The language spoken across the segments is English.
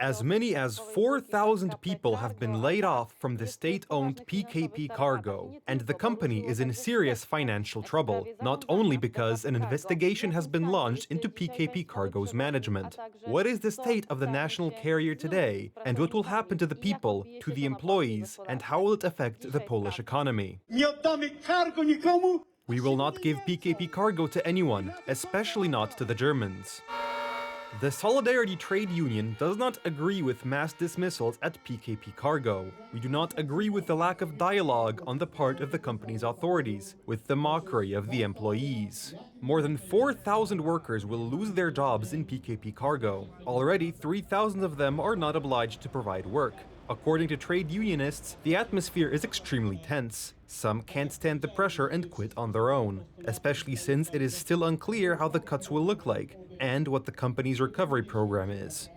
As many as 4,000 people have been laid off from the state-owned PKP Cargo, and the company is in serious financial trouble, not only because an investigation has been launched into PKP Cargo's management. What is the state of the national carrier today, and what will happen to the people, to the employees, and how will it affect the Polish economy? We will not give PKP Cargo to anyone, especially not to the Germans. The Solidarity Trade Union does not agree with mass dismissals at PKP Cargo. We do not agree with the lack of dialogue on the part of the company's authorities, with the mockery of the employees. More than 4,000 workers will lose their jobs in PKP Cargo. Already, 3,000 of them are not obliged to provide work. According to trade unionists, the atmosphere is extremely tense. Some can't stand the pressure and quit on their own, especially since it is still unclear how the cuts will look like and what the company's recovery program is.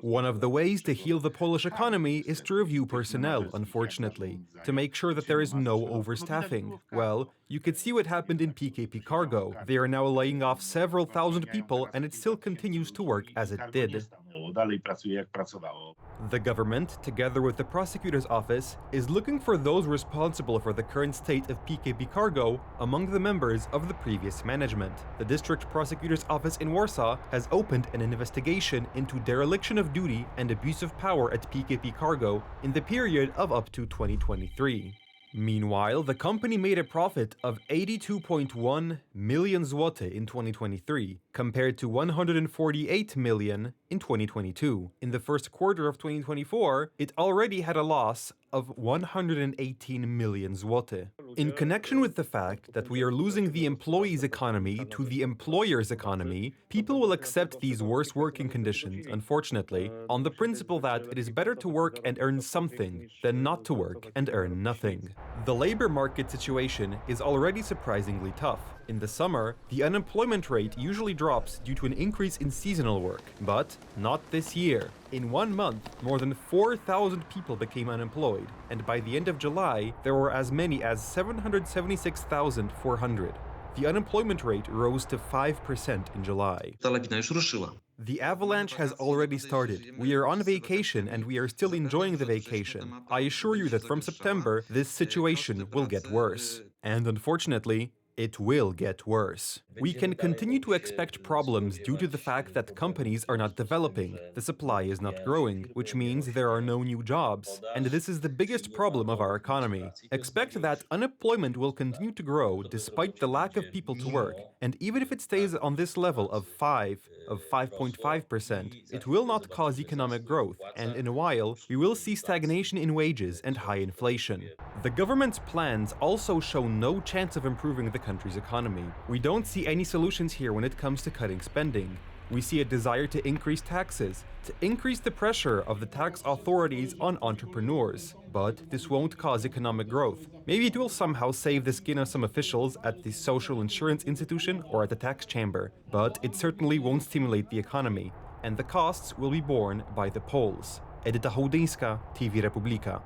One of the ways to heal the Polish economy is to review personnel, unfortunately, to make sure that there is no overstaffing. Well, you could see what happened in PKP Cargo. They are now laying off several thousand people and it still continues to work as it did. The government, together with the prosecutor's office, is looking for those responsible for the current state of PKP Cargo among the members of the previous management. The district prosecutor's office in Warsaw has opened an investigation into dereliction of duty and abuse of power at PKP Cargo in the period of up to 2023. Meanwhile, the company made a profit of 82.1 million zloty in 2023, compared to 148 million in 2022. In the first quarter of 2024, it already had a loss of 118 million zloty. In connection with the fact that we are losing the employees' economy to the employer's economy, people will accept these worse working conditions, unfortunately, on the principle that it is better to work and earn something than not to work and earn nothing. The labor market situation is already surprisingly tough. In the summer, the unemployment rate usually drops due to an increase in seasonal work, but not this year. In 1 month, more than 4,000 people became unemployed, and by the end of July, there were as many as 776,400. The unemployment rate rose to 5% in July. The avalanche has already started. We are on vacation and we are still enjoying the vacation. I assure you that from September, this situation will get worse. And unfortunately, it will get worse. We can continue to expect problems due to the fact that companies are not developing, the supply is not growing, which means there are no new jobs, and this is the biggest problem of our economy. Expect that unemployment will continue to grow despite the lack of people to work, and even if it stays on this level of 5.5%, it will not cause economic growth, and in a while, we will see stagnation in wages and high inflation. The government's plans also show no chance of improving the country's economy. We don't see any solutions here when it comes to cutting spending. We see a desire to increase taxes, to increase the pressure of the tax authorities on entrepreneurs. But this won't cause economic growth. Maybe it will somehow save the skin of some officials at the social insurance institution or at the tax chamber. But it certainly won't stimulate the economy. And the costs will be borne by the Poles. Edyta Hołdyńska, TV Republika.